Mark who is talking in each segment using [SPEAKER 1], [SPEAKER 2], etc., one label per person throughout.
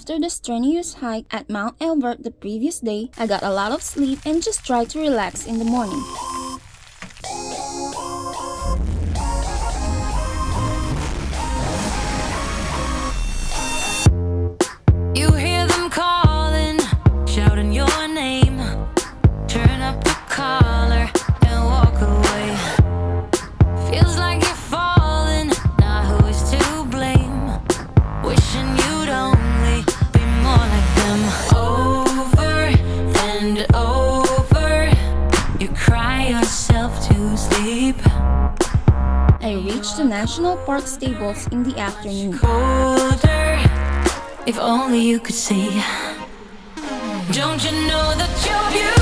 [SPEAKER 1] after the strenuous hike at Mount Elbert the previous day, I got a lot of sleep and just tried to relax in the morning.
[SPEAKER 2] You hear them calling, shouting your name. Turn up the collar and walk away. Feels like you're falling, now who is to blame? Wishing you'd only be more like them. Over and over, you cry yourself to sleep.
[SPEAKER 1] I reached the National Park stables in the afternoon.
[SPEAKER 2] Colder, if only you could see. Don't you know that you're beautiful,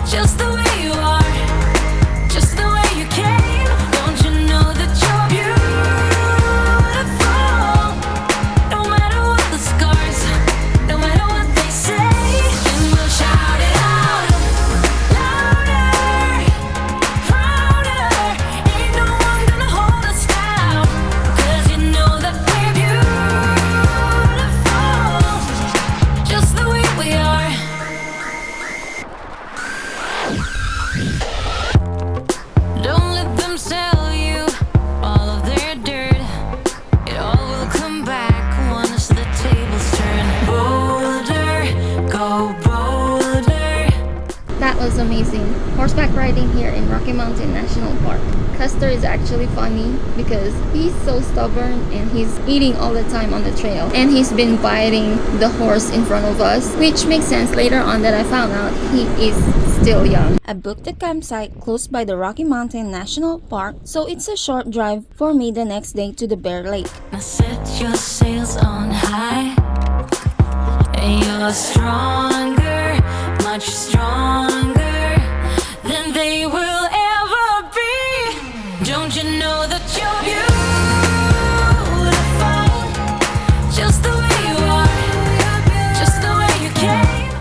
[SPEAKER 2] just the way you are, just the way you came. Don't you know that you're beautiful, no matter what the scars, no matter what they say. And we'll shout it out, louder, prouder. Ain't no one gonna hold us down, 'cause you know that we're beautiful, just the way we are. Don't let them sell you all of their dirt. It all will come back once the tables turn. Bolder, go bolder.
[SPEAKER 1] That was amazing. Horseback riding here in Rocky Mountain National Park. Custer is actually funny because he's so stubborn and he's eating all the time on the trail. And he's been biting the horse in front of us, which makes sense later on that I found out he is still young. I booked a campsite close by the Rocky Mountain National Park, so it's a short drive for me the next day to the Bear Lake.
[SPEAKER 2] Now set your sails on high, and you're stronger, much stronger than they will ever be. Don't you know that you're beautiful, just the way you are, just the way you came.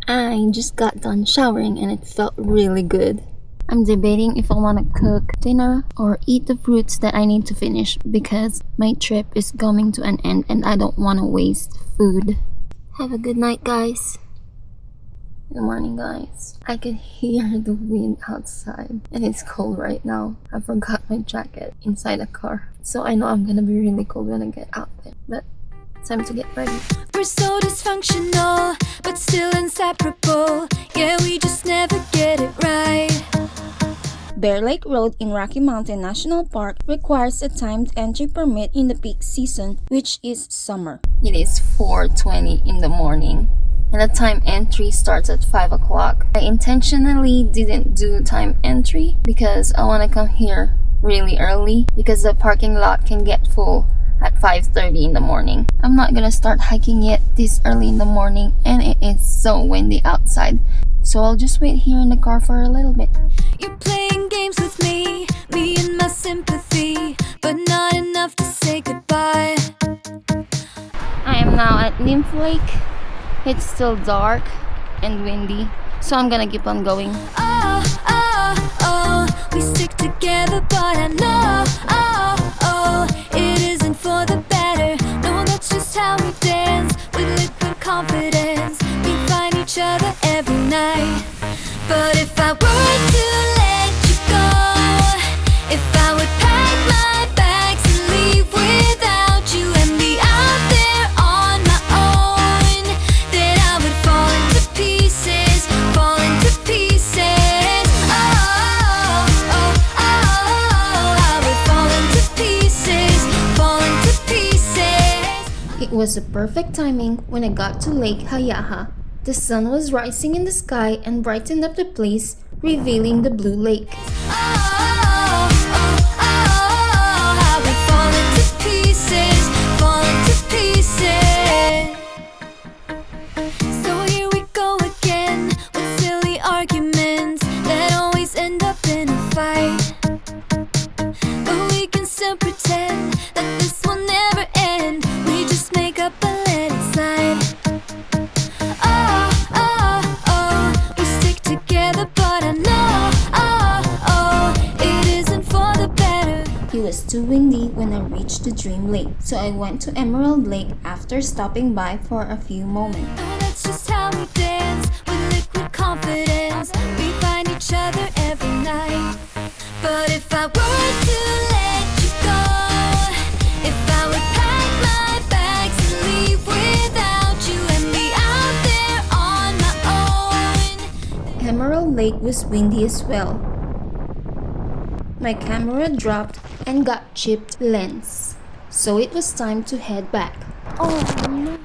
[SPEAKER 1] I just got done showering and it felt really good. I'm debating if I want to cook dinner or eat the fruits that I need to finish because my trip is coming to an end and I don't want to waste food. Have a good night, guys. Good morning, guys. I can hear the wind outside and it's cold right now. I forgot my jacket inside the car, so I know I'm gonna be really cold when I get out there, but it's time to get ready.
[SPEAKER 2] We're so dysfunctional, but still inseparable. Yeah, we just never get it right.
[SPEAKER 1] Bear Lake Road in Rocky Mountain National Park requires a timed entry permit in the peak season, which is summer. It is 4:20 in the morning and the time entry starts at 5 o'clock. I intentionally didn't do time entry because I want to come here really early because the parking lot can get full at 5:30 in the morning. I'm not gonna start hiking yet this early in the morning and it is so windy outside, so I'll just wait here in the car for a little bit.
[SPEAKER 2] You're playing games with me and my sympathy, but not enough to say goodbye.
[SPEAKER 1] I am now at Nymph Lake. It's still dark and windy, so I'm gonna keep on going.
[SPEAKER 2] Oh, oh, oh, we stick together, but I know, oh, oh, it isn't for the better. No, that's just how we dance, with liquid confidence. We find each other every night. But if I were to let you go, if I would pack my bags and leave without you and be out there on my own, then I would fall into pieces, fall into pieces. Oh, oh, oh, I would fall into pieces, fall into pieces.
[SPEAKER 1] It was a perfect timing when I got to Lake Hayaha. The sun was rising in the sky and brightened up the place, revealing the blue lake.
[SPEAKER 2] Oh, oh, oh, I would fall into pieces, fall into pieces. So here we go again, with silly arguments that always end up in a fight. But we can still pretend that this will never end. We just make up and let it slide. Oh, oh, oh, we stick together, but I know, oh, oh,
[SPEAKER 1] to Dream Lake, so I went to Emerald Lake after stopping by for a few moments.
[SPEAKER 2] Oh, that's just how we dance with liquid confidence. We find each other every night. But if I were to let you go, if I would pack my bags and leave without you and be out there on my own.
[SPEAKER 1] Emerald Lake was windy as well. My camera dropped and got chipped lens, so it was time to head back. Oh no.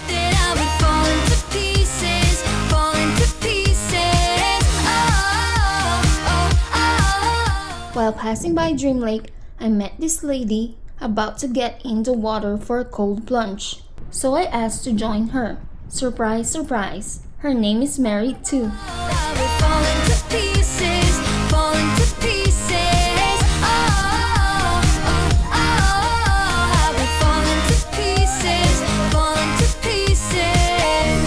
[SPEAKER 2] Then I would fall into pieces, fall into pieces. Oh, oh, oh.
[SPEAKER 1] While passing by Dream Lake, I met this lady about to get in the water for a cold plunge, so I asked to join her. Surprise, surprise, her name is Mary too.
[SPEAKER 2] I would fall into pieces, fall into pieces. Oh, oh, oh. I would fall into pieces, fall into pieces.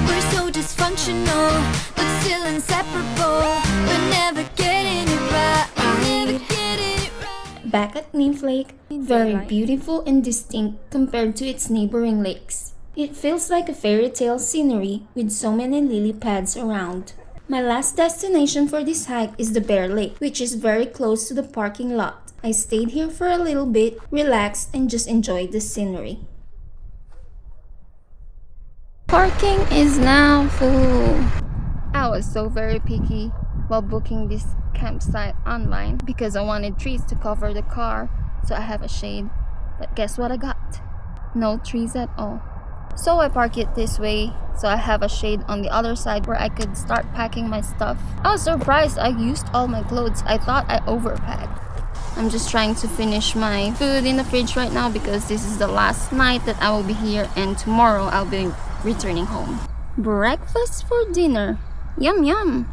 [SPEAKER 2] We're so dysfunctional, but still inseparable. We're never getting it right. Never getting it right.
[SPEAKER 1] Back at Nymph Lake, very beautiful and distinct compared to its neighboring lakes. It feels like a fairy tale scenery with so many lily pads around. My last destination for this hike is the Bear Lake, which is very close to the parking lot. I stayed here for a little bit, relaxed, and just enjoyed the scenery. Parking is now full. I was so very picky while booking this campsite online because I wanted trees to cover the car so I have a shade. But guess what I got? No trees at all. So I park it this way so I have a shade on the other side where I could start packing my stuff. I was surprised I used all my clothes. I thought I overpacked. I'm just trying to finish my food in the fridge right now because this is the last night that I will be here and tomorrow I'll be returning home. Breakfast for dinner. Yum yum.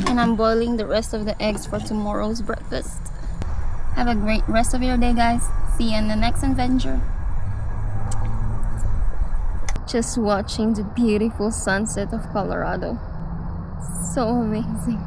[SPEAKER 1] And I'm boiling the rest of the eggs for tomorrow's breakfast. Have a great rest of your day, guys. See you in the next adventure. Just watching the beautiful sunset of Colorado. So amazing.